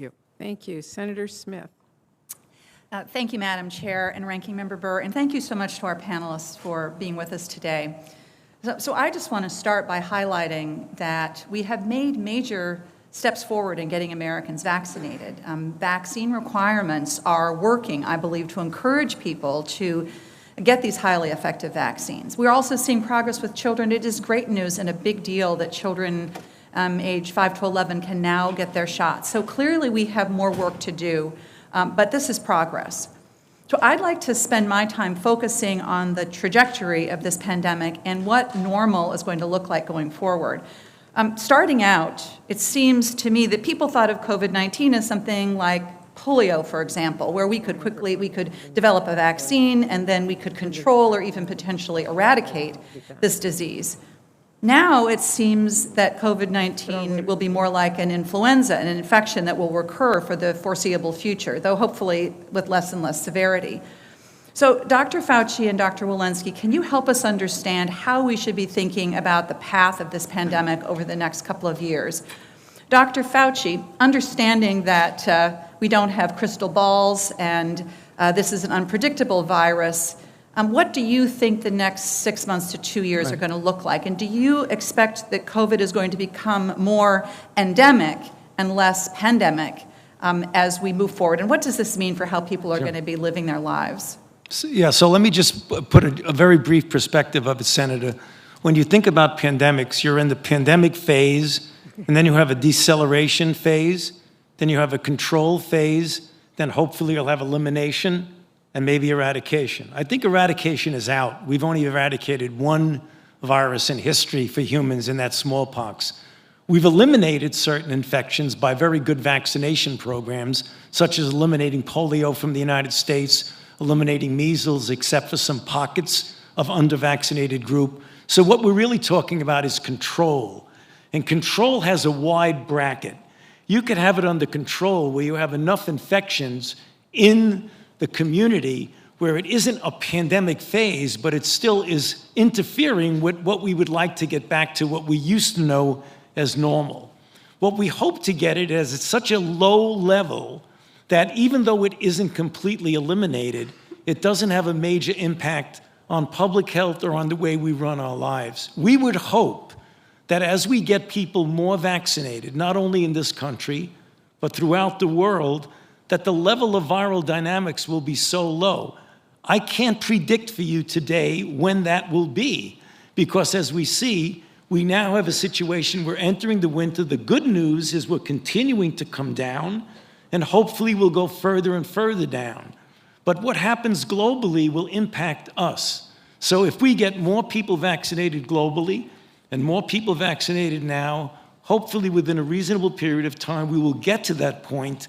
you. Thank you. Senator Smith. Thank you, Madam Chair and Ranking Member Burr, and thank you so much to our panelists for being with us today. So I just want to start by highlighting that we have made major steps forward in getting Americans vaccinated. Vaccine requirements are working, I believe, to encourage people to get these highly effective vaccines. We're also seeing progress with children. It is great news and a big deal that children age 5 to 11 can now get their shots. So clearly we have more work to do, but this is progress. So I'd like to spend my time focusing on the trajectory of this pandemic and what normal is going to look like going forward. Starting out, it seems to me that people thought of COVID-19 as something like polio, for example, where we could develop a vaccine and then we could control or even potentially eradicate this disease. Now it seems that COVID-19 will be more like an influenza, an infection that will recur for the foreseeable future, though hopefully with less and less severity. So Dr. Fauci and Dr. Walensky, can you help us understand how we should be thinking about the path of this pandemic over the next couple of years? Dr. Fauci, understanding that we don't have crystal balls and this is an unpredictable virus, what do you think the next 6 months to 2 years are going to look like? And do you expect that COVID is going to become more endemic and less pandemic as we move forward? And what does this mean for how people are going to be living their lives? So let me just put a very brief perspective of it, Senator. When you think about pandemics, you're in the pandemic phase, and then you have a deceleration phase, then you have a control phase, then hopefully you'll have elimination, and maybe eradication. I think eradication is out. We've only eradicated one virus in history for humans, and that's smallpox. We've eliminated certain infections by very good vaccination programs, such as eliminating polio from the United States, eliminating measles, except for some pockets of under-vaccinated group. So what we're really talking about is control. And control has a wide bracket. You could have it under control where you have enough infections in the community where it isn't a pandemic phase, but it still is interfering with what we would like to get back to what we used to know as normal. What we hope to get it is at such a low level that even though it isn't completely eliminated, it doesn't have a major impact on public health or on the way we run our lives. We would hope that as we get people more vaccinated, not only in this country, but throughout the world, that the level of viral dynamics will be so low. I can't predict for you today when that will be, because as we see, we now have a situation, we're entering the winter. The good news is we're continuing to come down, and hopefully we'll go further and further down. But what happens globally will impact us. So if we get more people vaccinated globally, and more people vaccinated now, hopefully within a reasonable period of time, we will get to that point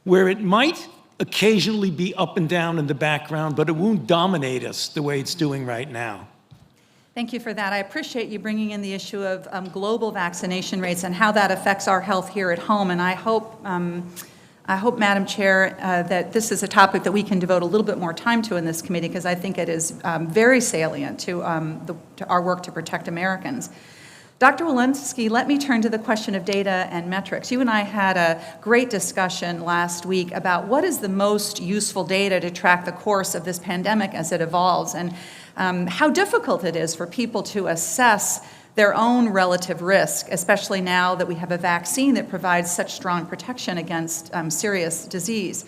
where it might occasionally be up and down in the background, but it won't dominate us the way it's doing right now. Thank you for that. I appreciate you bringing in the issue of global vaccination rates and how that affects our health here at home. And I hope, Madam Chair, that this is a topic that we can devote a little bit more time to in this committee, because I think it is very salient to our work to protect Americans. Dr. Walensky, let me turn to the question of data and metrics. You and I had a great discussion last week about what is the most useful data to track the course of this pandemic as it evolves, and how difficult it is for people to assess their own relative risk, especially now that we have a vaccine that provides such strong protection against serious disease.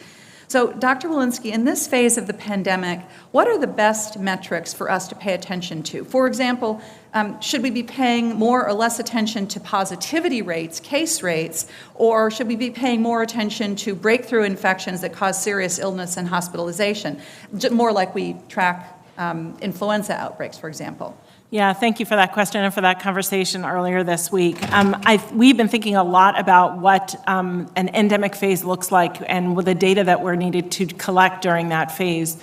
So, Dr. Walensky, in this phase of the pandemic, what are the best metrics for us to pay attention to? For example, should we be paying more or less attention to positivity rates, case rates, or should we be paying more attention to breakthrough infections that cause serious illness and hospitalization, more like we track influenza outbreaks, for example? Yeah, thank you for that question and for that conversation earlier this week. We've been thinking a lot about what an endemic phase looks like and with the data that we're needed to collect during that phase.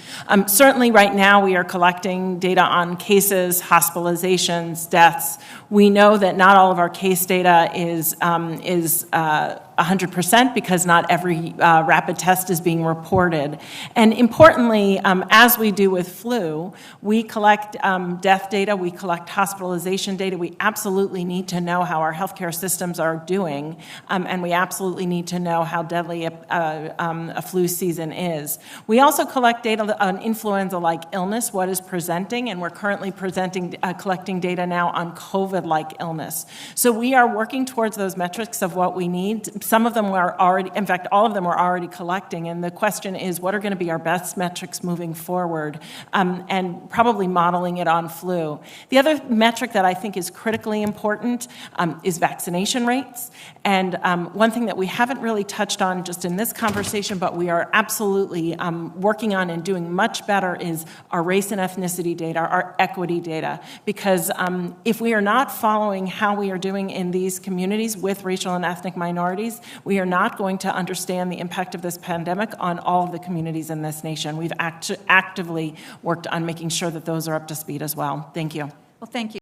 Certainly right now we are collecting data on cases, hospitalizations, deaths. We know that not all of our case data is 100% because not every rapid test is being reported. And importantly, as we do with flu, we collect death data, we collect hospitalization data. We absolutely need to know how our healthcare systems are doing, and we absolutely need to know how deadly a flu season is. We also collect data on influenza-like illness, what is presenting, and we're currently collecting data now on COVID-like illness. So we are working towards those metrics of what we need. Some of them were already, in fact, all of them we're already collecting, and the question is, what are going to be our best metrics moving forward, and probably modeling it on flu. The other metric that I think is critically important is vaccination rates, and one thing that we haven't really touched on just in this conversation, but we are absolutely working on and doing much better is our race and ethnicity data, our equity data, because if we are not following how we are doing in these communities with racial and ethnic minorities, we are not going to understand the impact of this pandemic on all of the communities in this nation. We've actively worked on making sure that those are up to speed as well. Thank you. Well, thank you.